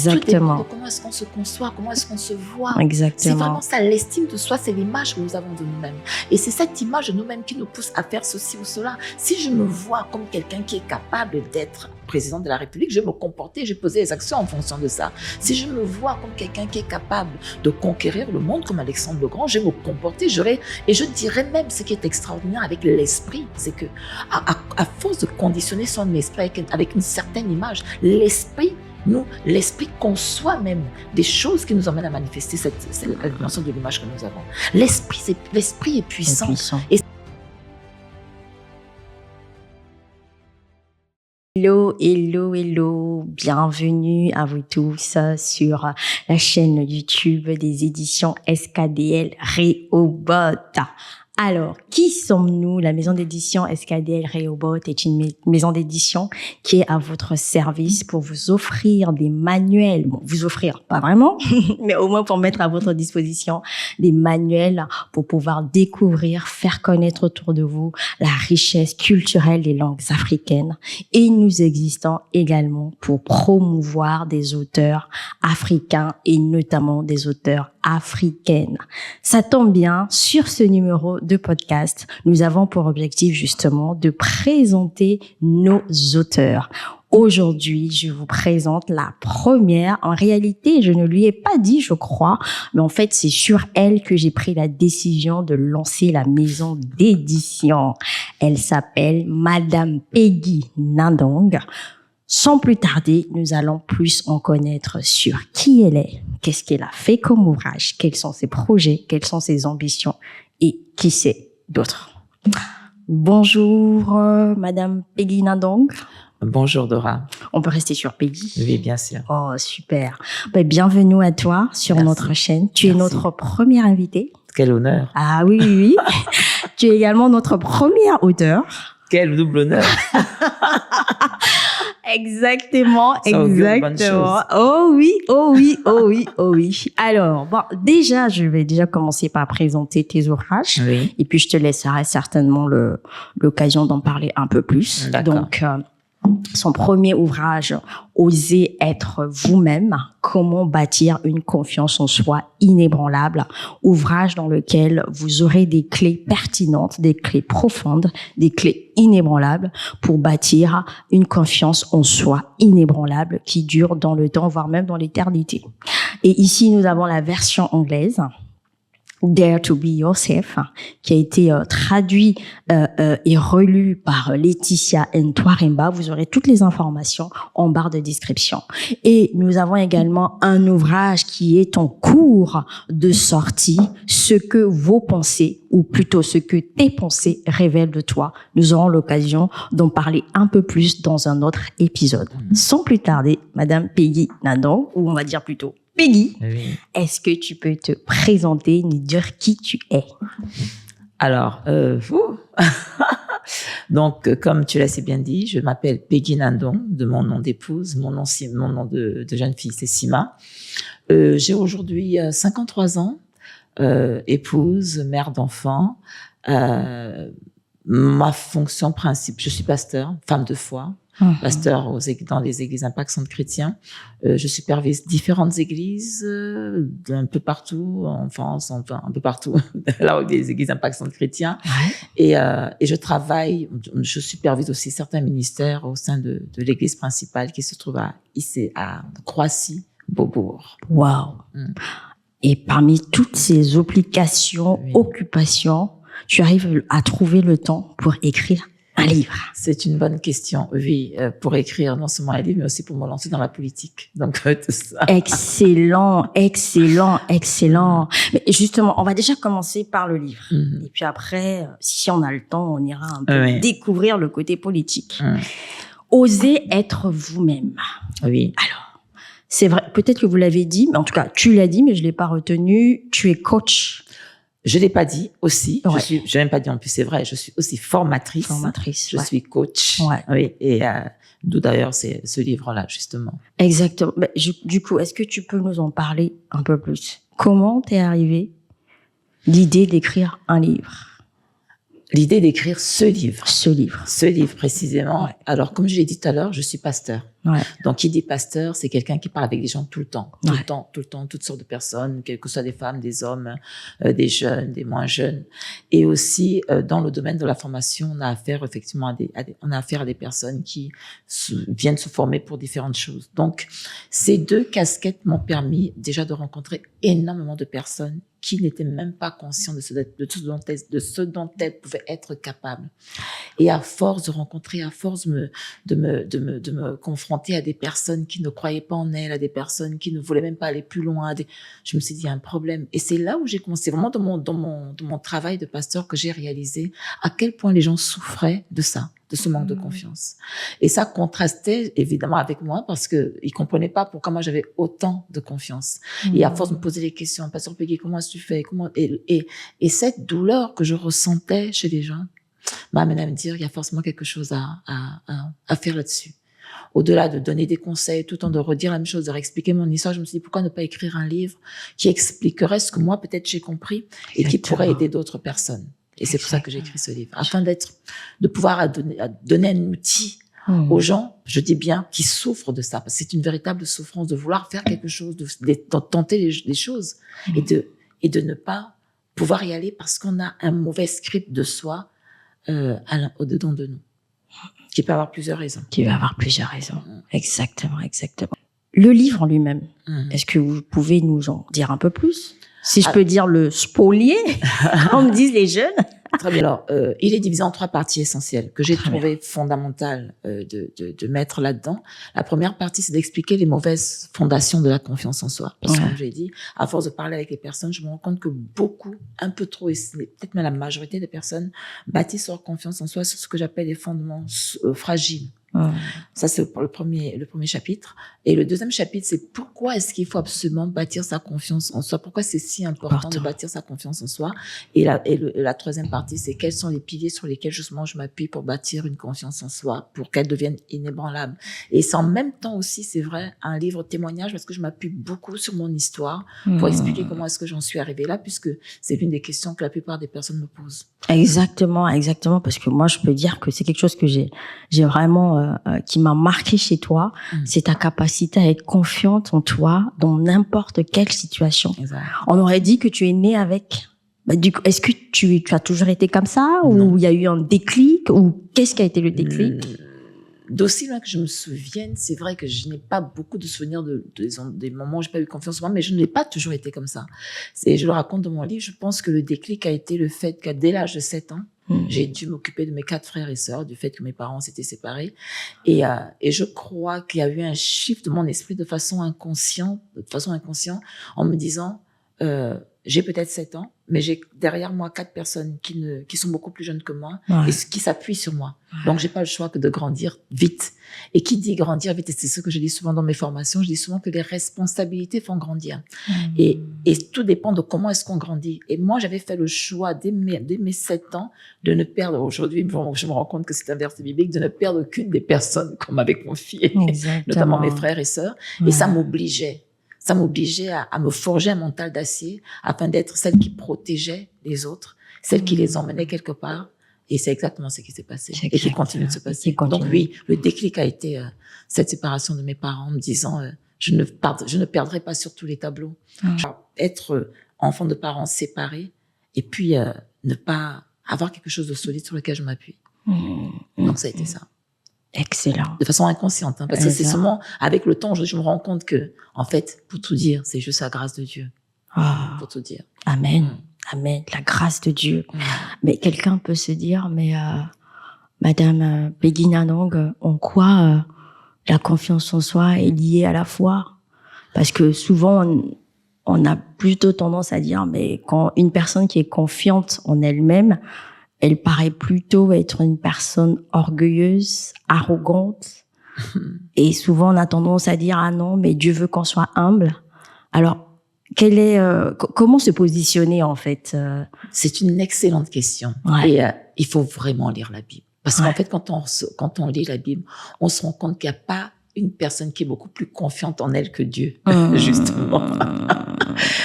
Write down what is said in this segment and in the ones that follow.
Exactement. Tout dépend de comment est-ce qu'on se conçoit, comment est-ce qu'on se voit. Exactement. C'est vraiment ça, l'estime de soi, c'est l'image que nous avons de nous-mêmes. Et c'est cette image de nous-mêmes qui nous pousse à faire ceci ou cela. Si je me vois comme quelqu'un qui est capable d'être président de la République, je vais me comporter, je vais poser les actions en fonction de ça. Si je me vois comme quelqu'un qui est capable de conquérir le monde comme Alexandre le Grand, je vais me comporter, et je dirais même ce qui est extraordinaire avec l'esprit, c'est que à force de conditionner son esprit avec une certaine image, l'esprit conçoit même des choses qui nous emmènent à manifester la dimension de l'image que nous avons. L'esprit est puissant. Et hello, hello, hello, bienvenue à vous tous sur la chaîne YouTube des éditions SKDL Rehoboth. Alors, qui sommes-nous? La maison d'édition SKDL Rehoboth est une maison d'édition qui est à votre service pour vous offrir des manuels. Bon, vous offrir, pas vraiment, mais au moins pour mettre à votre disposition des manuels pour pouvoir découvrir, faire connaître autour de vous la richesse culturelle des langues africaines. Et nous existons également pour promouvoir des auteurs africains et notamment des auteurs africaines. Ça tombe bien, sur ce numéro de podcast, nous avons pour objectif justement de présenter nos auteurs. Aujourd'hui, je vous présente la première. En réalité, je ne lui ai pas dit, je crois, mais en fait, c'est sur elle que j'ai pris la décision de lancer la maison d'édition. Elle s'appelle Madame Peggy Nandong. Sans plus tarder, nous allons plus en connaître sur qui elle est, qu'est-ce qu'elle a fait comme ouvrage, quels sont ses projets, quelles sont ses ambitions et qui c'est d'autres. Bonjour, Madame Peggy Nandong. Bonjour Dora. On peut rester sur Peggy? Oui, bien sûr. Oh, super. Bienvenue à toi sur notre chaîne. Tu es notre première invitée. Quel honneur. Ah oui, oui, oui. Tu es également notre première auteure. Quel double honneur. Exactement, exactement. Oh oui, oh oui, oh oui, oh oui. Alors, bon, déjà, je vais commencer par présenter tes ouvrages. Oui. Et puis, je te laisserai certainement l'occasion d'en parler un peu plus. D'accord. Donc, son premier ouvrage, Osez être vous-même, comment bâtir une confiance en soi inébranlable, ouvrage dans lequel vous aurez des clés pertinentes, des clés profondes, des clés inébranlables pour bâtir une confiance en soi inébranlable qui dure dans le temps, voire même dans l'éternité. Et ici, nous avons la version anglaise, Dare to be yourself, qui a été traduit et relu par Laetitia Ntwaremba. Vous aurez toutes les informations en barre de description. Et nous avons également un ouvrage qui est en cours de sortie, ce que vos pensées, ou plutôt ce que tes pensées révèlent de toi. Nous aurons l'occasion d'en parler un peu plus dans un autre épisode. Sans plus tarder, Madame Peggy Nandong, ou on va dire plutôt Peggy, Oui. Est-ce que tu peux te présenter, nous dire qui tu es? Alors, donc, comme tu l'as si bien dit, je m'appelle Peggy Nandong, de mon nom d'épouse. Mon nom de jeune fille, c'est Sima. J'ai aujourd'hui 53 ans, épouse, mère d'enfants. Ma fonction principale, je suis pasteur, femme de foi. Pasteur dans les églises Impact Centre Chrétien. Je supervise différentes églises un peu partout en France, enfin un peu partout là où il y a des églises Impact Centre Chrétien. Ouais. Et je supervise aussi certains ministères au sein de l'église principale qui se trouve à Croissy, Beaubourg. Waouh. Et parmi toutes ces obligations, occupations, tu arrives à trouver le temps pour écrire un livre? C'est une bonne question, oui, pour écrire non seulement un livre, mais aussi pour me lancer dans la politique. Donc, tout ça. Excellent, excellent, excellent. Mais justement, on va déjà commencer par le livre. Et puis après, si on a le temps, on ira un peu découvrir le côté politique. Osez être vous-même. Oui. Alors, c'est vrai, peut-être que vous l'avez dit, mais en tout cas, tu l'as dit, mais je l'ai pas retenu. Tu es coach. Je l'ai pas dit aussi. Ouais. Je l'ai même pas dit en plus, c'est vrai. Je suis aussi formatrice. Je suis coach. Ouais. Oui. Et d'où d'ailleurs c'est ce livre-là justement. Exactement. Du coup, est-ce que tu peux nous en parler un peu plus? Comment t'es arrivé l'idée d'écrire un livre? L'idée d'écrire ce livre. Ce livre précisément. Ouais. Alors, comme je l'ai dit tout à l'heure, je suis pasteur. Ouais. Donc, qui dit pasteur, c'est quelqu'un qui parle avec des gens tout le temps, Ouais. toutes sortes de personnes, quelles que soient des femmes, des hommes, des jeunes, des moins jeunes. Et aussi, dans le domaine de la formation, on a affaire effectivement on a affaire à des personnes qui viennent se former pour différentes choses. Donc, ces deux casquettes m'ont permis déjà de rencontrer énormément de personnes qui n'étaient même pas conscientes de ce dont elles pouvaient être capables. Et à force de rencontrer, à force de me confronter à des personnes qui ne croyaient pas en elles, à des personnes qui ne voulaient même pas aller plus loin, je me suis dit, il y a un problème. Et c'est là où j'ai commencé, vraiment dans mon travail de pasteur, que j'ai réalisé à quel point les gens souffraient de ça, de ce manque de confiance. Et ça contrastait évidemment avec moi parce que ils comprenaient pas pourquoi moi j'avais autant de confiance. Et à force de me poser les questions, pasteur Peggy, comment est-ce que tu fais? Et cette douleur que je ressentais chez les gens m'a amené à me dire, il y a forcément quelque chose à faire là-dessus. Au-delà de donner des conseils, tout le temps de redire la même chose, de réexpliquer mon histoire, je me suis dit, pourquoi ne pas écrire un livre qui expliquerait ce que moi, peut-être, j'ai compris et qui pourrait aider d'autres personnes. Et c'est pour ça que j'ai écrit ce livre, afin de pouvoir donner un outil aux gens, je dis bien, qui souffrent de ça, parce que c'est une véritable souffrance de vouloir faire quelque chose, de tenter les choses et de ne pas pouvoir y aller parce qu'on a un mauvais script de soi au-dedans de nous, qui peut avoir plusieurs raisons. Exactement. Le livre en lui-même, est-ce que vous pouvez nous en dire un peu plus? Si je peux dire le spolier, comme disent les jeunes. Très bien. Alors, il est divisé en 3 parties essentielles que j'ai trouvé fondamentales de mettre là-dedans. La première partie, c'est d'expliquer les mauvaises fondations de la confiance en soi. Parce que, comme j'ai dit, à force de parler avec les personnes, je me rends compte que beaucoup, un peu trop, et peut-être même la majorité des personnes, bâtissent leur confiance en soi sur ce que j'appelle les fondements fragiles. Ça, c'est le premier chapitre. Et le deuxième chapitre, c'est pourquoi est-ce qu'il faut absolument bâtir sa confiance en soi? Pourquoi c'est si important de bâtir sa confiance en soi? Et la troisième partie, c'est quels sont les piliers sur lesquels justement je m'appuie pour bâtir une confiance en soi, pour qu'elle devienne inébranlable. Et c'est en même temps aussi, c'est vrai, un livre témoignage parce que je m'appuie beaucoup sur mon histoire pour expliquer comment est-ce que j'en suis arrivée là, puisque c'est une des questions que la plupart des personnes me posent. Exactement, parce que moi, je peux dire que c'est quelque chose que j'ai vraiment qui m'a marqué chez toi, c'est ta capacité à être confiante en toi dans n'importe quelle situation. Exact. On aurait dit que tu es née avec. Du coup, est-ce que tu as toujours été comme ça ou il y a eu un déclic ou qu'est-ce qui a été le déclic? D'aussi loin que je me souvienne, c'est vrai que je n'ai pas beaucoup de souvenirs des moments où j'ai pas eu confiance en moi, mais je n'ai pas toujours été comme ça. Je le raconte dans mon livre, je pense que le déclic a été le fait qu'à dès l'âge de 7 ans, j'ai dû m'occuper de mes 4 frères et sœurs, du fait que mes parents s'étaient séparés. Et je crois qu'il y a eu un shift de mon esprit de façon inconsciente, en me disant, j'ai peut-être 7 ans, mais j'ai derrière moi 4 personnes qui sont beaucoup plus jeunes que moi et qui s'appuient sur moi. Donc, j'ai pas le choix que de grandir vite. Et qui dit grandir vite, et c'est ce que je dis souvent dans mes formations, je dis souvent que les responsabilités font grandir. Et tout dépend de comment est-ce qu'on grandit. Et moi, j'avais fait le choix dès mes 7 ans de ne perdre, aujourd'hui, je me rends compte que c'est un verset biblique, de ne perdre qu'une des personnes qu'on m'avait confiées, notamment mes frères et sœurs. Et ça m'obligeait à me forger un mental d'acier afin d'être celle qui protégeait les autres, celle qui les emmenait quelque part. Et c'est exactement ce qui s'est passé et qui continue de se passer. Donc oui, le déclic a été cette séparation de mes parents en me disant je ne perdrai pas sur tous les tableaux. Être enfant de parents séparés et puis ne pas avoir quelque chose de solide sur lequel je m'appuie. Donc ça a été ça. Excellent. De façon inconsciente, parce que c'est seulement avec le temps, je me rends compte que, en fait, pour tout dire, c'est juste la grâce de Dieu. Pour tout dire. Amen. Amen. La grâce de Dieu. Mais quelqu'un peut se dire, mais Madame Peggy Nanong, en quoi la confiance en soi est liée à la foi? Parce que souvent, on a plutôt tendance à dire, mais quand une personne qui est confiante en elle-même, elle paraît plutôt être une personne orgueilleuse, arrogante. Et souvent, on a tendance à dire, ah non, mais Dieu veut qu'on soit humble. Alors, comment se positionner, en fait? C'est une excellente question. Et il faut vraiment lire la Bible. Parce qu'en fait, quand on lit la Bible, on se rend compte qu'il n'y a pas une personne qui est beaucoup plus confiante en elle que Dieu, justement.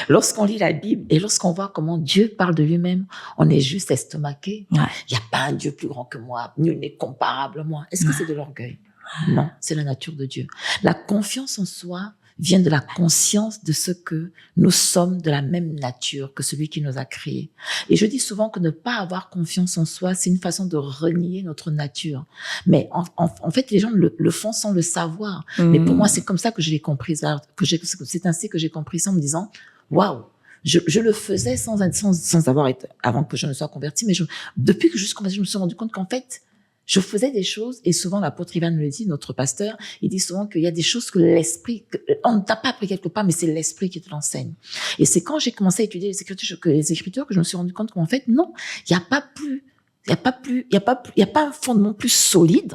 Lorsqu'on lit la Bible et lorsqu'on voit comment Dieu parle de lui-même, on est juste estomaqué. Il n'y a pas un Dieu plus grand que moi, nul n'est comparable à moi. Est-ce que c'est de l'orgueil? Non, c'est la nature de Dieu. La confiance en soi vient de la conscience de ce que nous sommes de la même nature que celui qui nous a créés. Et je dis souvent que ne pas avoir confiance en soi, c'est une façon de renier notre nature. Mais en fait, les gens le font sans le savoir. Mais pour moi, c'est comme ça que je l'ai compris. C'est ainsi que j'ai compris ça en me disant, waouh, je le faisais sans avoir été, avant que je ne sois convertie, mais depuis que je suis convertie, je me suis rendu compte qu'en fait, je faisais des choses, et souvent l'apôtre Ivan le dit, notre pasteur, il dit souvent qu'il y a des choses que on ne t'a pas appris quelque part, mais c'est l'esprit qui te l'enseigne. Et c'est quand j'ai commencé à étudier les Écritures que je me suis rendu compte qu'en fait, non, il n'y a pas un fondement plus solide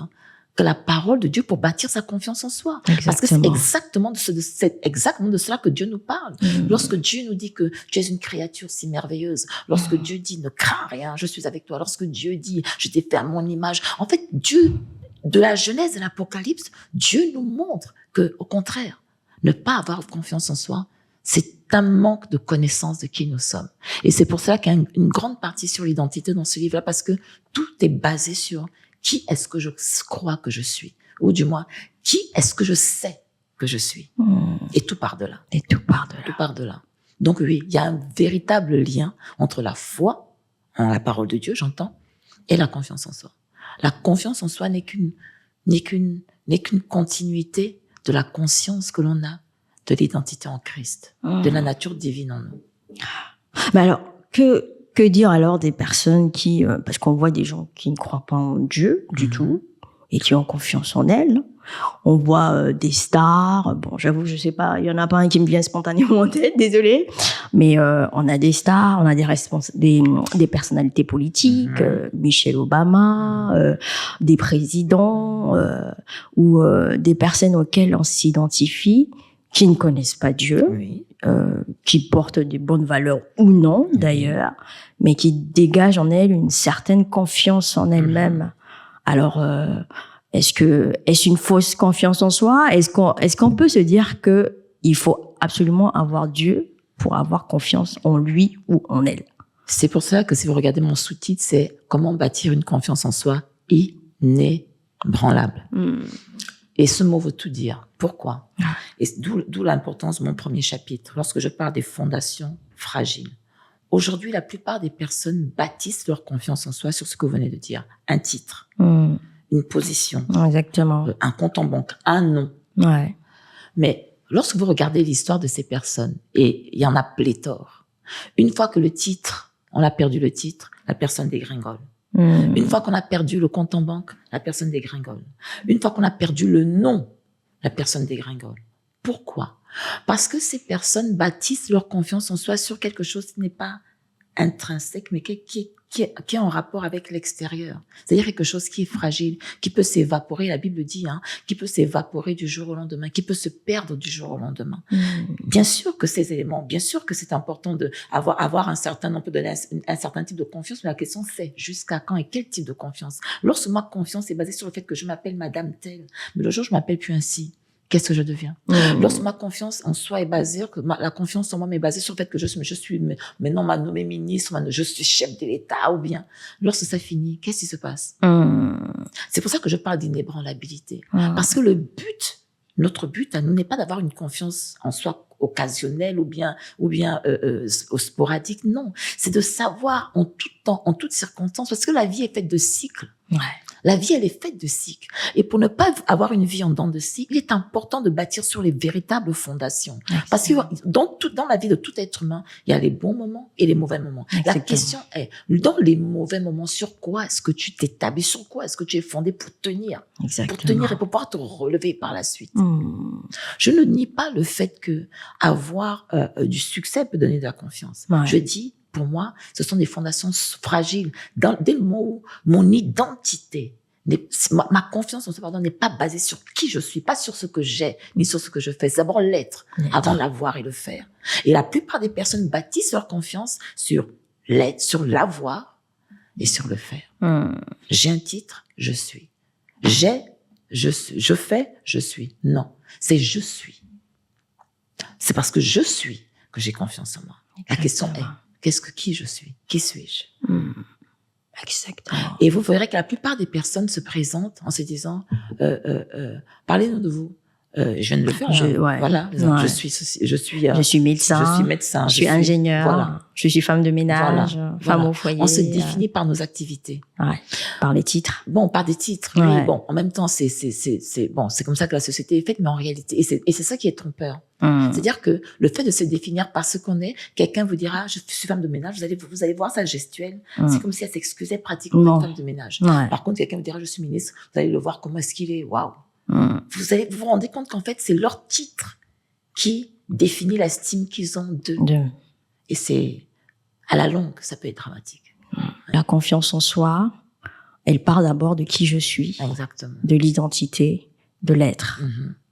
que la parole de Dieu pour bâtir sa confiance en soi. Exactement. Parce que c'est exactement de cela que Dieu nous parle. Lorsque Dieu nous dit que tu es une créature si merveilleuse, lorsque Dieu dit ne crains rien, je suis avec toi, lorsque Dieu dit je t'ai fait à mon image, en fait, Dieu, de la Genèse à l'Apocalypse, Dieu nous montre que, au contraire, ne pas avoir confiance en soi, c'est un manque de connaissance de qui nous sommes. Et c'est pour cela qu'il y a une grande partie sur l'identité dans ce livre-là, parce que tout est basé sur qui est-ce que je crois que je suis? Ou du moins, qui est-ce que je sais que je suis? Et tout part de là. Et tout part de là. Tout part de là. Donc oui, il y a un véritable lien entre la foi, en la parole de Dieu, j'entends, et la confiance en soi. La confiance en soi n'est qu'une continuité de la conscience que l'on a de l'identité en Christ, de la nature divine en nous. Mais alors, que dire alors des personnes qui, parce qu'on voit des gens qui ne croient pas en Dieu du tout et qui ont confiance en elles. On voit des stars. Bon, j'avoue, je sais pas, il y en a pas un qui me vient spontanément en tête, désolé. Mais on a des stars, on a des personnalités politiques, Michelle Obama, des présidents ou des personnes auxquelles on s'identifie, qui ne connaissent pas Dieu. Oui. Qui portent des bonnes valeurs ou non d'ailleurs, mais qui dégagent en elles une certaine confiance en elles-mêmes. Alors, est-ce une fausse confiance en soi? Est-ce qu'on peut se dire que il faut absolument avoir Dieu pour avoir confiance en lui ou en elle? C'est pour ça que si vous regardez mon sous-titre, c'est comment bâtir une confiance en soi inébranlable. Et ce mot veut tout dire. Pourquoi? Et d'où l'importance de mon premier chapitre. Lorsque je parle des fondations fragiles. Aujourd'hui, la plupart des personnes bâtissent leur confiance en soi sur ce que vous venez de dire. Un titre, une position, exactement, un compte en banque, un nom. Ouais. Mais lorsque vous regardez l'histoire de ces personnes, et il y en a pléthore, une fois que on a perdu le titre, la personne dégringole. Une fois qu'on a perdu le compte en banque, la personne dégringole. Une fois qu'on a perdu le nom, la personne dégringole. Pourquoi? Parce que ces personnes bâtissent leur confiance en soi sur quelque chose qui n'est pas intrinsèque, mais qui est en rapport avec l'extérieur. C'est-à-dire quelque chose qui est fragile, qui peut s'évaporer, la Bible dit, qui peut s'évaporer du jour au lendemain, qui peut se perdre du jour au lendemain. Bien sûr que ces éléments, bien sûr que c'est important de avoir un certain nombre un certain type de confiance, mais la question c'est jusqu'à quand et quel type de confiance. Lorsque ma confiance est basée sur le fait que je m'appelle Madame telle, mais le jour où je m'appelle plus ainsi, qu'est-ce que je deviens? Lorsque ma confiance en soi est basée, la confiance en moi est basée sur le fait que je suis maintenant m'a nommé ministre, je suis chef de l'État, ou bien, lorsque ça finit, qu'est-ce qui se passe? C'est pour ça que je parle d'inébranlabilité. Parce que notre but à nous n'est pas d'avoir une confiance en soi occasionnelle ou bien sporadique, non. C'est de savoir en tout temps, en toutes circonstances, parce que la vie est faite de cycles. Ouais. La vie, elle est faite de cycles. Et pour ne pas avoir une vie en dents de scie, il est important de bâtir sur les véritables fondations. Parce que dans la vie de tout être humain, il y a les bons moments et les mauvais moments. Exactement. La question est, dans les mauvais moments, sur quoi est-ce que tu t'établis? Sur quoi est-ce que tu es fondé pour tenir? Exactement. Pour tenir et pour pouvoir te relever par la suite. Je ne nie pas le fait que avoir du succès peut donner de la confiance. Ouais. Je dis, pour moi, ce sont des fondations fragiles. Dès le moment où mon identité, ma confiance en soi, n'est pas basée sur qui je suis, pas sur ce que j'ai, ni sur ce que je fais. C'est d'abord l'être, avant l'avoir et le faire. Et la plupart des personnes bâtissent leur confiance sur l'être, sur l'avoir et sur le faire. J'ai un titre, je suis. Je fais, je suis. Non, c'est je suis. C'est parce que je suis que j'ai confiance en moi. Exactement. La question est, qui je suis? Qui suis-je? Exactement. Et vous verrez que la plupart des personnes se présentent en se disant parlez-nous de vous. Je viens de le faire. Voilà. Ouais. Je suis médecin. Je suis ingénieur. Voilà. Je suis femme de ménage. Femme au foyer. On se définit par nos activités. Ouais. Par les titres. Bon, par des titres. Oui. Ouais. Bon, en même temps, c'est bon, c'est comme ça que la société est faite, mais en réalité, et c'est ça qui est trompeur. C'est-à-dire que le fait de se définir par ce qu'on est, quelqu'un vous dira, je suis femme de ménage, vous allez voir sa gestuelle. C'est comme si elle s'excusait pratiquement d'être femme de ménage. Ouais. Par contre, quelqu'un vous dira, je suis ministre, vous allez le voir comment est-ce qu'il est. Waouh. Vous vous rendez compte qu'en fait, c'est leur titre qui définit l'estime qu'ils ont d'eux. Et c'est, à la longue, ça peut être dramatique. La confiance en soi, elle part d'abord de qui je suis. Exactement. De l'identité, de l'être.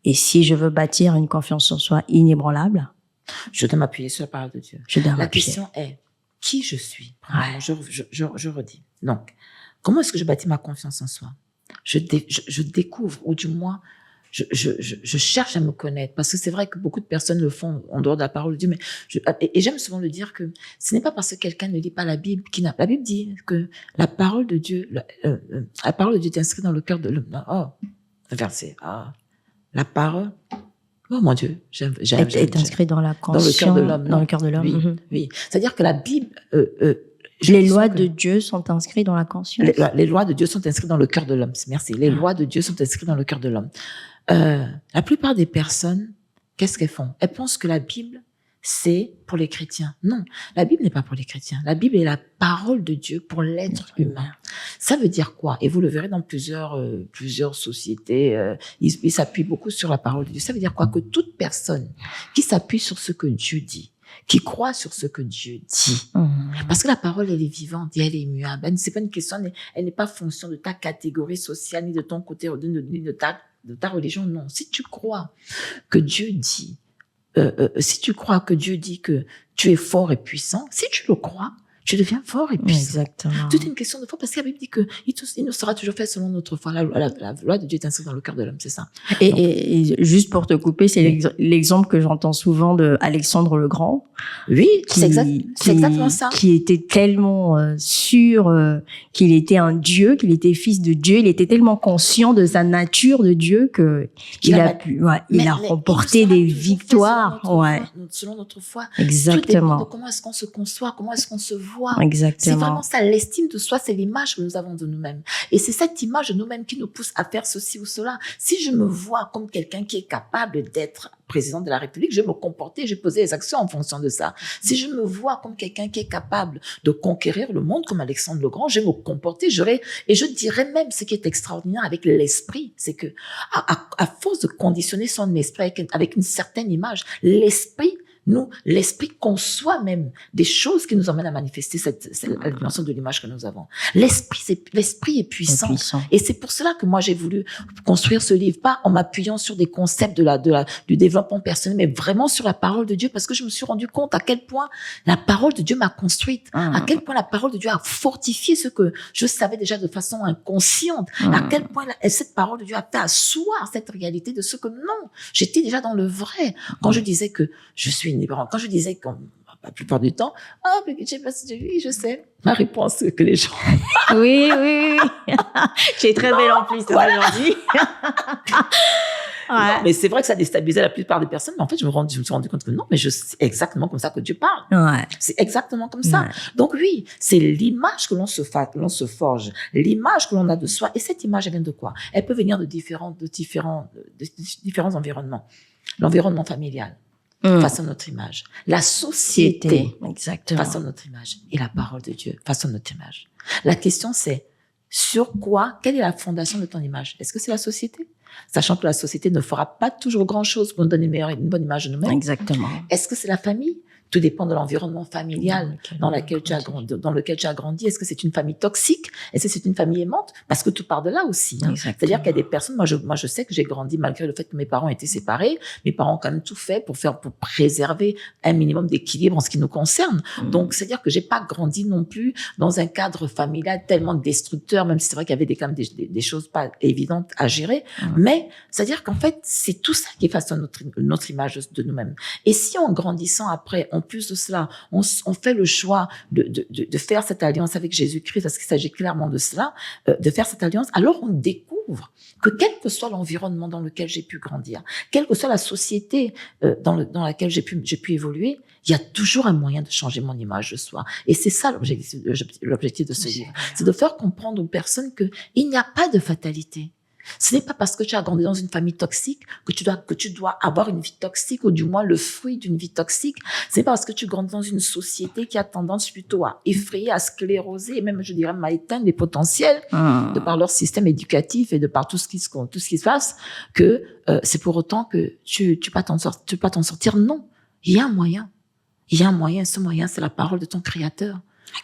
Et si je veux bâtir une confiance en soi inébranlable, je dois m'appuyer sur la parole de Dieu. La question est, qui je suis? Ouais. Je redis. Donc, comment est-ce que je bâtis ma confiance en soi? Je découvre, ou du moins, je cherche à me connaître. Parce que c'est vrai que beaucoup de personnes le font en dehors de la parole de Dieu. Mais et j'aime souvent le dire que ce n'est pas parce que quelqu'un ne lit pas la Bible la Bible dit que la parole de Dieu, la parole de Dieu est inscrite dans le cœur de l'homme. Oh, verset. La parole, oh mon Dieu, j'aime. Est inscrite dans la conscience. Dans le cœur de l'homme. Dans le cœur de l'homme. Oui. C'est-à-dire que la Bible, les lois de Dieu sont inscrites dans la conscience. Les lois de Dieu sont inscrites dans le cœur de l'homme. Merci. Les lois de Dieu sont inscrites dans le cœur de l'homme. La plupart des personnes, qu'est-ce qu'elles font? Elles pensent que la Bible, c'est pour les chrétiens. Non, la Bible n'est pas pour les chrétiens. La Bible est la parole de Dieu pour l'être humain. Ça veut dire quoi? Et vous le verrez dans plusieurs sociétés, ils s'appuient beaucoup sur la parole de Dieu. Ça veut dire quoi? Que toute personne qui s'appuie sur ce que Dieu dit, qui croit sur ce que Dieu dit. Parce que la parole, elle est vivante et elle est immuable. C'est pas une question, elle n'est pas fonction de ta catégorie sociale, ni de ton côté, ni de ta religion. Non. Si tu crois que Dieu dit, si tu crois que Dieu dit que tu es fort et puissant, si tu le crois, tu deviens fort et puissant. Exactement. Tout est une question de foi, parce que la Bible dit que il nous sera toujours fait selon notre foi. La loi de Dieu est inscrite dans le cœur de l'homme, c'est ça. Et juste pour te couper, c'est l'exemple que j'entends souvent de Alexandre le Grand. Oui, c'est exactement ça. Qui était tellement sûr qu'il était un Dieu, qu'il était fils de Dieu. Il était tellement conscient de sa nature de Dieu que il a remporté des victoires. Selon notre foi. Exactement. Tout dépend de comment est-ce qu'on se conçoit, comment est-ce qu'on se voit. Exactement. C'est vraiment ça, l'estime de soi, c'est l'image que nous avons de nous-mêmes. Et c'est cette image de nous-mêmes qui nous pousse à faire ceci ou cela. Si je me vois comme quelqu'un qui est capable d'être président de la République, je vais me comporter, je vais poser les actions en fonction de ça. Si je me vois comme quelqu'un qui est capable de conquérir le monde comme Alexandre le Grand, je vais me comporter, et je dirais même ce qui est extraordinaire avec l'esprit, c'est que à force de conditionner son esprit avec une certaine image, l'esprit conçoit même des choses qui nous emmènent à manifester la dimension de l'image que nous avons. L'esprit est puissant. Et c'est pour cela que moi, j'ai voulu construire ce livre, pas en m'appuyant sur des concepts du développement personnel, mais vraiment sur la parole de Dieu, parce que je me suis rendu compte à quel point la parole de Dieu m'a construite, à quel point la parole de Dieu a fortifié ce que je savais déjà de façon inconsciente, à quel point cette parole de Dieu a fait asseoir cette réalité de ce que non, j'étais déjà dans le vrai. Quand je disais que je suis quand je disais la plupart du temps, mais je sais pas si oui, je sais. Ma réponse, c'est que les gens. Oui. Tu es très belle en plus aujourd'hui. Non, mais c'est vrai que ça déstabilisait la plupart des personnes, mais en fait, je me suis rendu compte que non, mais c'est exactement comme ça que Dieu parle. Ouais. C'est exactement comme ça. Donc oui, c'est l'image que l'on se forge, l'image que l'on a de soi. Et cette image, elle vient de quoi? Elle peut venir de différents environnements. L'environnement familial. Façonne notre image. La société façonne notre image. Et la parole de Dieu façonne notre image. La question, c'est quelle est la fondation de ton image? Est-ce que c'est la société? Sachant que la société ne fera pas toujours grand-chose pour nous donner une bonne image de nous-mêmes. Exactement. Est-ce que c'est la famille? Tout dépend de l'environnement familial dans lequel tu as grandi. Est-ce que c'est une famille toxique? Est-ce que c'est une famille aimante? Parce que tout part de là aussi. C'est-à-dire qu'il y a des personnes, moi je sais que j'ai grandi malgré le fait que mes parents étaient séparés. Mes parents ont quand même tout fait pour préserver un minimum d'équilibre en ce qui nous concerne. Donc, c'est-à-dire que j'ai pas grandi non plus dans un cadre familial tellement destructeur, même si c'est vrai qu'il y avait quand même des choses pas évidentes à gérer. Mais, c'est-à-dire qu'en fait, c'est tout ça qui façonne notre image de nous-mêmes. Et si en grandissant après, on plus de cela, on fait le choix de faire cette alliance avec Jésus-Christ, parce qu'il s'agit clairement de cela, de faire cette alliance, alors on découvre que quel que soit l'environnement dans lequel j'ai pu grandir, quelle que soit la société dans laquelle j'ai pu évoluer, il y a toujours un moyen de changer mon image de soi. Et c'est ça l'objectif de ce livre. C'est de faire comprendre aux personnes que il n'y a pas de fatalité. Ce n'est pas parce que tu as grandi dans une famille toxique que tu dois avoir une vie toxique, ou du moins le fruit d'une vie toxique. Ce n'est pas parce que tu grandis dans une société qui a tendance plutôt à effrayer, à scléroser, et même, je dirais, à éteindre les potentiels de par leur système éducatif et de par tout ce qui se passe, que c'est pour autant que tu vas t'en sortir. Non, il y a un moyen. Il y a un moyen. Ce moyen, c'est la parole de ton Créateur.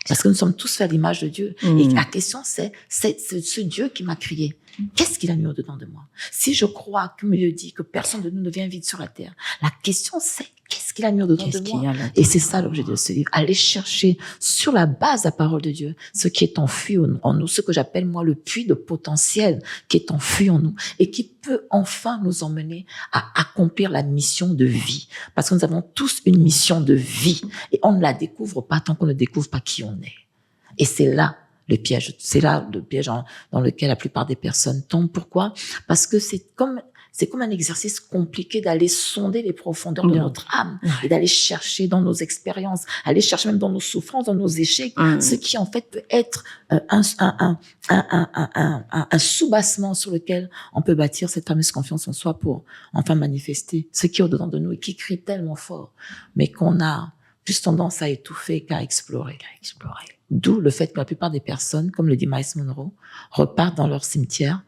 Parce que nous sommes tous faits à l'image de Dieu. Et la question, c'est ce Dieu qui m'a créé. Qu'est-ce qu'il a mis au-dedans de moi? Si je crois, comme Dieu dit, que personne de nous ne vient vide sur la terre, la question, c'est qu'est-ce qu'il a mis au-dedans de moi? Et c'est ça l'objet de ce livre. Aller chercher, sur la base de la parole de Dieu, ce qui est enfui en nous, ce que j'appelle, moi, le puits de potentiel qui est enfui en nous et qui peut enfin nous emmener à accomplir la mission de vie. Parce que nous avons tous une mission de vie et on ne la découvre pas tant qu'on ne découvre pas qui on est. Et c'est là le piège. C'est là le piège dans lequel la plupart des personnes tombent. Pourquoi? Parce que c'est comme un exercice compliqué d'aller sonder les profondeurs de notre âme et d'aller chercher dans nos expériences, aller chercher même dans nos souffrances, dans nos échecs, ce qui en fait peut être un soubassement sur lequel on peut bâtir cette fameuse confiance en soi pour enfin manifester ce qui est au-dedans de nous et qui crie tellement fort, mais qu'on a plus tendance à étouffer qu'à explorer. D'où le fait que la plupart des personnes, comme le dit Miles Monroe, repartent dans les cimetières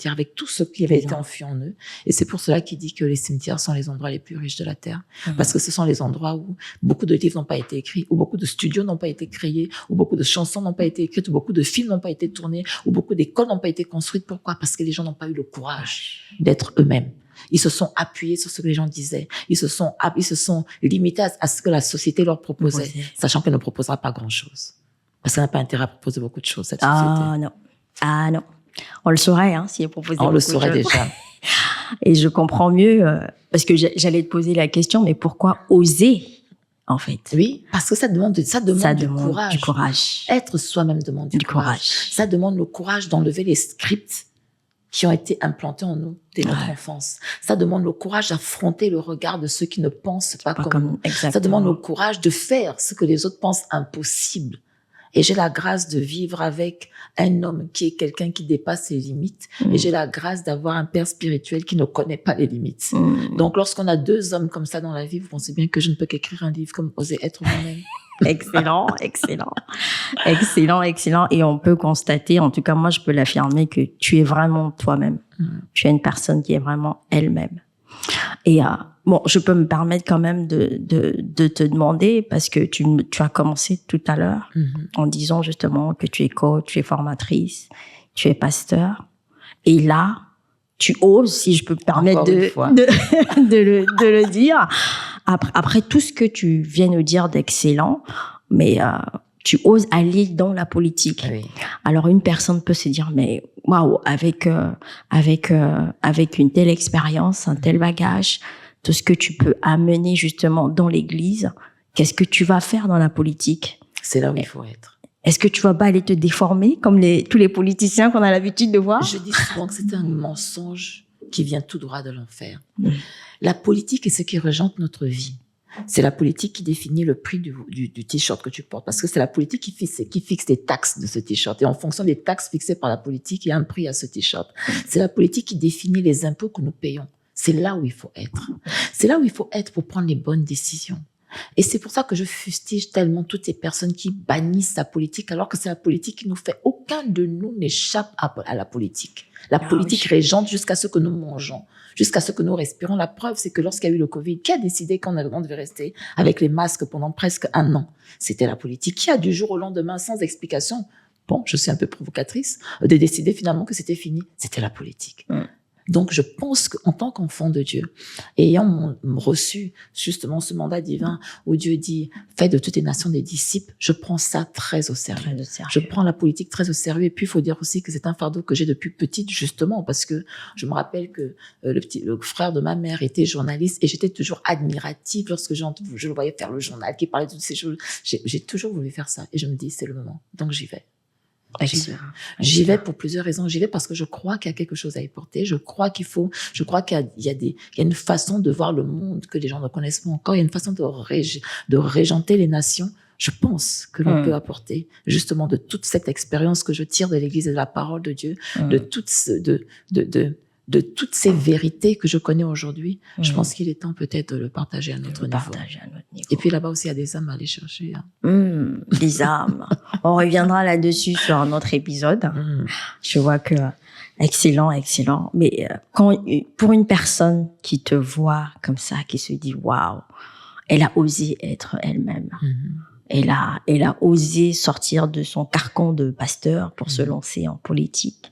avec tout ce qui avait été enfui en eux. Et c'est pour cela qu'il dit que les cimetières sont les endroits les plus riches de la terre. Parce que ce sont les endroits où beaucoup de livres n'ont pas été écrits, où beaucoup de studios n'ont pas été créés, où beaucoup de chansons n'ont pas été écrites, où beaucoup de films n'ont pas été tournés, où beaucoup d'écoles n'ont pas été construites. Pourquoi? Parce que les gens n'ont pas eu le courage d'être eux-mêmes. Ils se sont appuyés sur ce que les gens disaient. Ils se sont limités à ce que la société leur proposait, sachant qu'elle ne proposera pas grand-chose. Parce qu'elle n'a pas intérêt à proposer beaucoup de choses, cette société. Ah non. On le saurait, si elle proposait beaucoup de choses. On le saurait déjà. Et je comprends mieux, parce que j'allais te poser la question, mais pourquoi oser, en fait? Oui, parce que ça demande du courage. Être soi-même demande du courage. Ça demande le courage d'enlever les scripts qui ont été implantés en nous dès notre enfance. Ça demande le courage d'affronter le regard de ceux qui ne pensent pas comme nous. Exactement. Ça demande le courage de faire ce que les autres pensent impossible. Et j'ai la grâce de vivre avec un homme qui est quelqu'un qui dépasse ses limites. Et j'ai la grâce d'avoir un père spirituel qui ne connaît pas les limites. Donc, lorsqu'on a deux hommes comme ça dans la vie, vous pensez bien que je ne peux qu'écrire un livre comme Oser être moi-même. Excellent. Et on peut constater, en tout cas, moi, je peux l'affirmer que tu es vraiment toi-même. Tu es une personne qui est vraiment elle-même. Et je peux me permettre quand même de te demander, parce que tu as commencé tout à l'heure en disant justement que tu es coach, tu es formatrice, tu es pasteur. Et là, tu oses, si je peux me permettre de le dire, après tout ce que tu viens nous dire d'excellent, mais tu oses aller dans la politique. Oui. Alors une personne peut se dire, mais waouh, avec une telle expérience, un tel bagage, tout ce que tu peux amener justement dans l'Église, qu'est-ce que tu vas faire dans la politique? C'est là où il faut être. Est-ce que tu vas pas aller te déformer comme tous les politiciens qu'on a l'habitude de voir? Je dis souvent que c'est un mensonge qui vient tout droit de l'enfer. La politique est ce qui régente notre vie. C'est la politique qui définit le prix du t-shirt que tu portes, parce que c'est la politique qui fixe les taxes de ce t-shirt. Et en fonction des taxes fixées par la politique, il y a un prix à ce t-shirt. C'est la politique qui définit les impôts que nous payons. C'est là où il faut être. C'est là où il faut être pour prendre les bonnes décisions. Et c'est pour ça que je fustige tellement toutes ces personnes qui bannissent la politique, alors que c'est la politique qui nous fait. Aucun de nous n'échappe à la politique. La politique régente jusqu'à ce que nous mangeons, jusqu'à ce que nous respirons. La preuve, c'est que lorsqu'il y a eu le Covid, qui a décidé qu'on devait rester avec les masques pendant presque 1 an? C'était la politique. Qui a du jour au lendemain, sans explication, bon, je suis un peu provocatrice, de décider finalement que c'était fini? C'était la politique. Donc, je pense qu'en tant qu'enfant de Dieu, ayant reçu justement ce mandat divin où Dieu dit « Faites de toutes les nations des disciples », je prends ça très au sérieux. Très au sérieux. Je prends la politique très au sérieux. Et puis, il faut dire aussi que c'est un fardeau que j'ai depuis petite, justement, parce que je me rappelle que le frère de ma mère était journaliste et j'étais toujours admirative lorsque je le voyais faire le journal, qui parlait de toutes ces choses. J'ai toujours voulu faire ça. Et je me dis, c'est le moment. Donc, j'y vais. J'y vais pour plusieurs raisons. J'y vais parce que je crois qu'il y a quelque chose à y porter. Je crois qu'il y a une façon de voir le monde que les gens ne connaissent pas encore. Il y a une façon de régenter les nations. Je pense que l'on peut apporter justement de toute cette expérience que je tire de l'Église et de la parole de Dieu, de toutes ces vérités que je connais aujourd'hui. Je pense qu'il est temps peut-être de le partager à notre niveau. Et puis là-bas aussi, il y a des âmes à aller chercher. Des âmes. On reviendra là-dessus sur un autre épisode. Je vois que excellent. Mais pour une personne qui te voit comme ça, qui se dit waouh, elle a osé être elle-même. Elle a osé sortir de son carcan de pasteur pour se lancer en politique.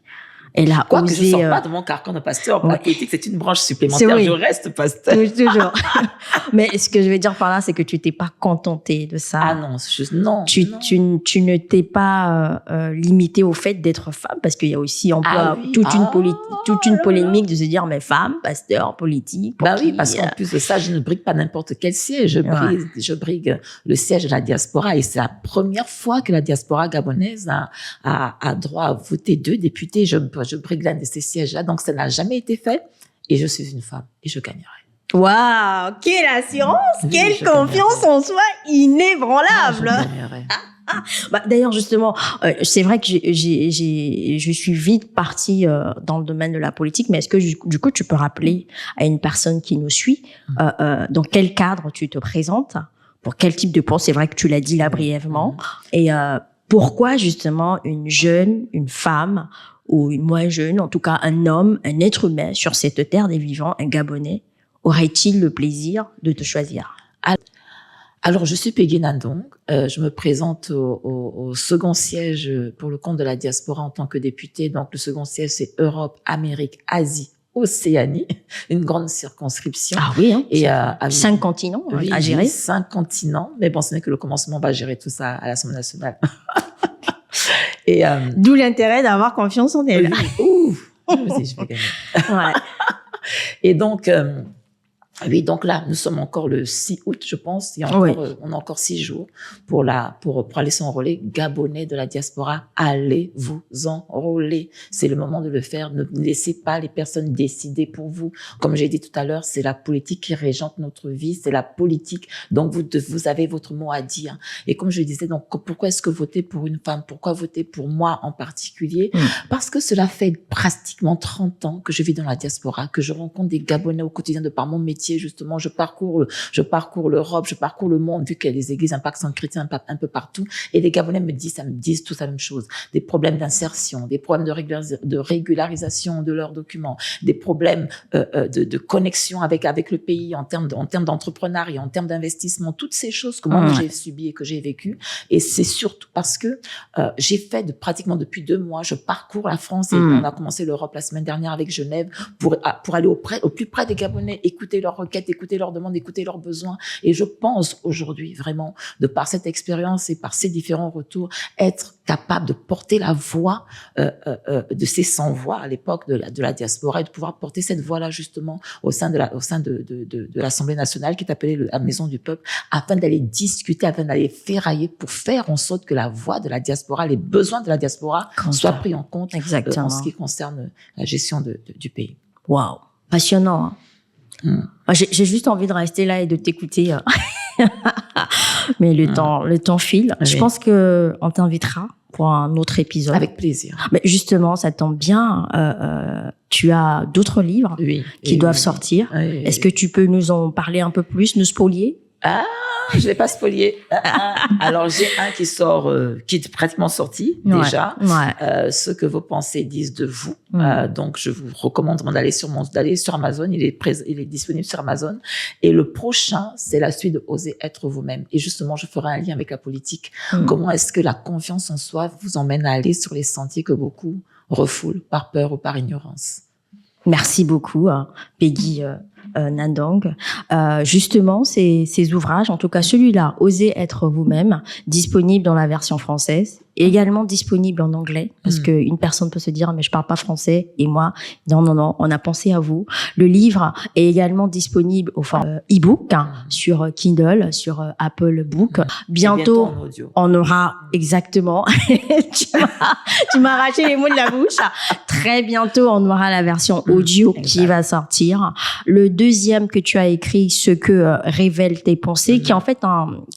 Elle a Quoi osé, que je ne sors pas de mon carcan de pasteur. La politique, c'est une branche supplémentaire. Oui. Je reste pasteur. Toujours. Mais ce que je veux dire par là, c'est que tu t'es pas contentée de ça. Ah non, non. Tu ne t'es pas limitée au fait d'être femme, parce qu'il y a aussi toute une polémique de se dire, mais femme, pasteur, politique. Oui, parce qu'en plus de ça, je ne brigue pas n'importe quel siège. Je brigue le siège de la diaspora, et c'est la première fois que la diaspora gabonaise a droit à voter 2 députés. Je brigue l'un de ces sièges-là, donc ça n'a jamais été fait. Et je suis une femme et je gagnerai. Waouh, quelle assurance, quelle confiance en soi inébranlable. D'ailleurs, justement, c'est vrai que je suis vite partie dans le domaine de la politique, mais est-ce que du coup tu peux rappeler à une personne qui nous suit dans quel cadre tu te présentes, pour quel type de poste? C'est vrai que tu l'as dit là brièvement, et pourquoi justement une femme ou une moins jeune, en tout cas un homme, un être humain sur cette terre des vivants, un Gabonais, aurait-il le plaisir de te choisir? Alors, je suis Peggy Nandong. Je me présente au second siège pour le compte de la diaspora en tant que députée. Donc, le second siège, c'est Europe, Amérique, Asie, Océanie, une grande circonscription. Ah oui, hein, et 5 continents à gérer. 5 continents, mais bon, ce n'est que le commencement, on va gérer tout ça à l'Assemblée nationale. Et d'où l'intérêt d'avoir confiance en elle. Je vais gagner. Et donc, donc là, nous sommes encore le 6 août, je pense. On a encore 6 jours pour aller s'enrôler. Gabonais de la diaspora, allez vous enrôler. C'est le moment de le faire. Ne laissez pas les personnes décider pour vous. Comme j'ai dit tout à l'heure, c'est la politique qui régente notre vie. C'est la politique. Donc, vous avez votre mot à dire. Et comme je le disais, donc, pourquoi est-ce que voter pour une femme? Pourquoi voter pour moi en particulier? Parce que cela fait pratiquement 30 ans que je vis dans la diaspora, que je rencontre des Gabonais au quotidien de par mon métier. Justement, je parcours l'Europe, je parcours le monde, vu qu'il y a des églises impactantes chrétiens un peu partout, et les Gabonais me disent tous la même chose. Des problèmes d'insertion, des problèmes de régularisation de leurs documents, des problèmes de connexion avec le pays en termes d'entrepreneuriat, en termes d'investissement, toutes ces choses que moi j'ai subies et que j'ai vécues. Et c'est surtout parce que j'ai fait pratiquement depuis 2 mois, je parcours la France, et on a commencé l'Europe la semaine dernière avec Genève pour aller au plus près des Gabonais, écouter leurs requêtes, écouter leurs demandes, écouter leurs besoins. Et je pense aujourd'hui vraiment, de par cette expérience et par ces différents retours, être capable de porter la voix de ces 100 voix à l'époque de la diaspora, et de pouvoir porter cette voix-là justement au sein de l'Assemblée nationale, qui est appelée la Maison du Peuple, afin d'aller discuter, afin d'aller ferrailler pour faire en sorte que la voix de la diaspora, les besoins de la diaspora soient pris en compte en ce qui concerne la gestion du pays. Waouh, passionnant, hein. J'ai juste envie de rester là et de t'écouter. Mais le temps file. Oui. Je pense que on t'invitera pour un autre épisode. Avec plaisir. Mais justement, ça tombe bien. Tu as d'autres livres qui doivent sortir. Oui. Est-ce que tu peux nous en parler un peu plus, nous spolier? Je vais pas spolier. Alors, j'ai un qui sort, qui est pratiquement sorti déjà. Ce que vos pensées disent de vous. Donc, je vous recommande d'aller sur Amazon. Il est disponible sur Amazon. Et le prochain, c'est la suite de Oser être vous-même. Et justement, je ferai un lien avec la politique. Comment est-ce que la confiance en soi vous emmène à aller sur les sentiers que beaucoup refoulent par peur ou par ignorance? Merci beaucoup, Peggy Ndong. Justement, ces ouvrages, en tout cas celui-là, Osez être vous-même, disponible dans la version française, également disponible en anglais, parce que une personne peut se dire mais je parle pas français, et moi non, on a pensé à vous. Le livre est également disponible au format e-book sur Kindle, sur Apple Book. Bientôt en audio. on aura exactement. tu m'as arraché les mots de la bouche. Très bientôt on aura la version audio qui va sortir. Le deuxième que tu as écrit, ce que révèlent tes pensées, qui est en fait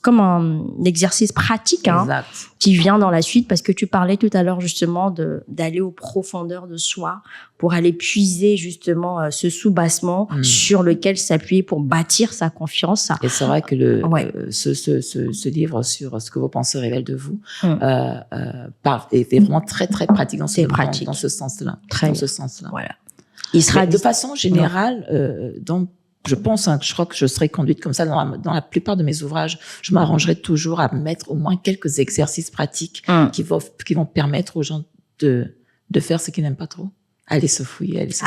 comme un exercice pratique, Exact. Qui vient dans la suite, parce que tu parlais tout à l'heure justement d'aller aux profondeurs de soi pour aller puiser justement ce soubassement sur lequel s'appuyer pour bâtir sa confiance. Et c'est vrai que ce livre sur ce que vos pensées révèlent de vous est vraiment très très pratique dans ce sens-là. Voilà. Il sera de façon générale, donc je pense, je crois que je serai conduite comme ça dans la plupart de mes ouvrages. Je m'arrangerai toujours à mettre au moins quelques exercices pratiques qui vont permettre aux gens de faire ce qu'ils n'aiment pas trop. Aller se fouiller, aller se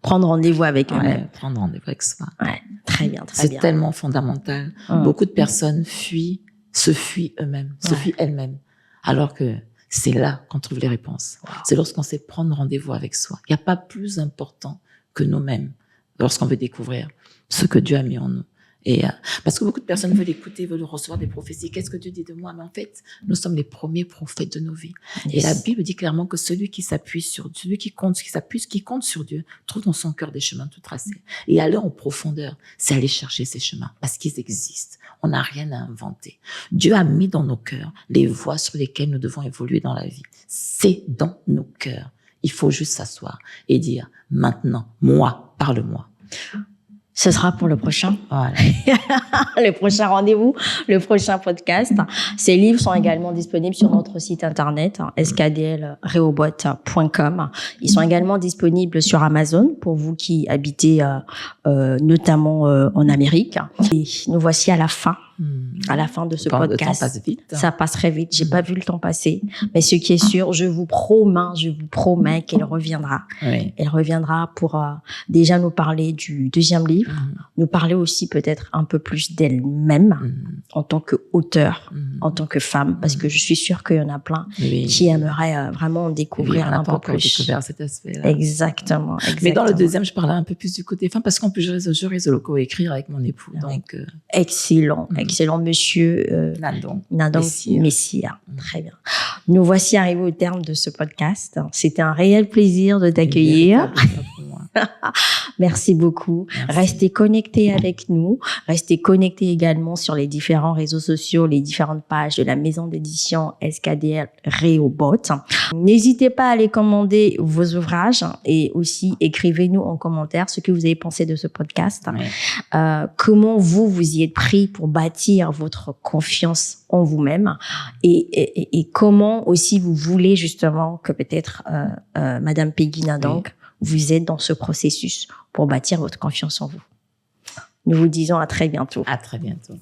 prendre rendez-vous avec eux-mêmes. Prendre rendez-vous avec soi. Ouais, très bien. C'est tellement fondamental. Beaucoup de personnes se fuient eux-mêmes, se fuient elles-mêmes. Alors que c'est là qu'on trouve les réponses. Wow. C'est lorsqu'on sait prendre rendez-vous avec soi. Il n'y a pas plus important que nous-mêmes lorsqu'on veut découvrir ce que Dieu a mis en nous. Et parce que beaucoup de personnes veulent écouter, veulent recevoir des prophéties. Qu'est-ce que Dieu dit de moi? Mais en fait, nous sommes les premiers prophètes de nos vies. Yes. Et la Bible dit clairement que celui qui s'appuie sur Dieu, celui qui compte sur Dieu, trouve dans son cœur des chemins tout tracés. Et aller en profondeur, c'est aller chercher ces chemins parce qu'ils existent. On n'a rien à inventer. Dieu a mis dans nos cœurs les voies sur lesquelles nous devons évoluer dans la vie. C'est dans nos cœurs. Il faut juste s'asseoir et dire, maintenant, moi, parle-moi. Ce sera pour le prochain. Voilà. Le prochain rendez-vous, le prochain podcast. Ces livres sont également disponibles sur notre site internet, skdlrehoboth.com. Ils sont également disponibles sur Amazon pour vous qui habitez notamment en Amérique. Et nous voici à la fin de ce podcast. Le temps passe vite. Ça passe très vite. J'ai pas vu le temps passer. Mais ce qui est sûr, je vous promets qu'elle reviendra. Oui. Elle reviendra pour déjà nous parler du deuxième livre, nous parler aussi peut-être un peu plus d'elle-même en tant qu'auteur, en tant que femme, parce que je suis sûre qu'il y en a plein qui aimeraient vraiment découvrir un peu plus. Découvert cet aspect-là. Exactement. Mais dans le deuxième, je parlais un peu plus du côté femme, parce qu'en plus, je risque de le co-écrire avec mon époux. Donc, excellent monsieur Ndong Messia. Très bien. Nous voici arrivés au terme de ce podcast. C'était un réel plaisir de t'accueillir. Merci beaucoup. Merci. Restez connectés avec nous. Restez connectés également sur les différents réseaux sociaux, les différentes pages de la maison d'édition SKDL Rehoboth. N'hésitez pas à aller commander vos ouvrages et aussi écrivez-nous en commentaire ce que vous avez pensé de ce podcast. Oui. Comment vous y êtes pris pour bâtir votre confiance en vous-même et comment aussi vous voulez justement que peut-être Madame Peggy Ndong vous êtes dans ce processus pour bâtir votre confiance en vous. Nous vous disons à très bientôt. À très bientôt.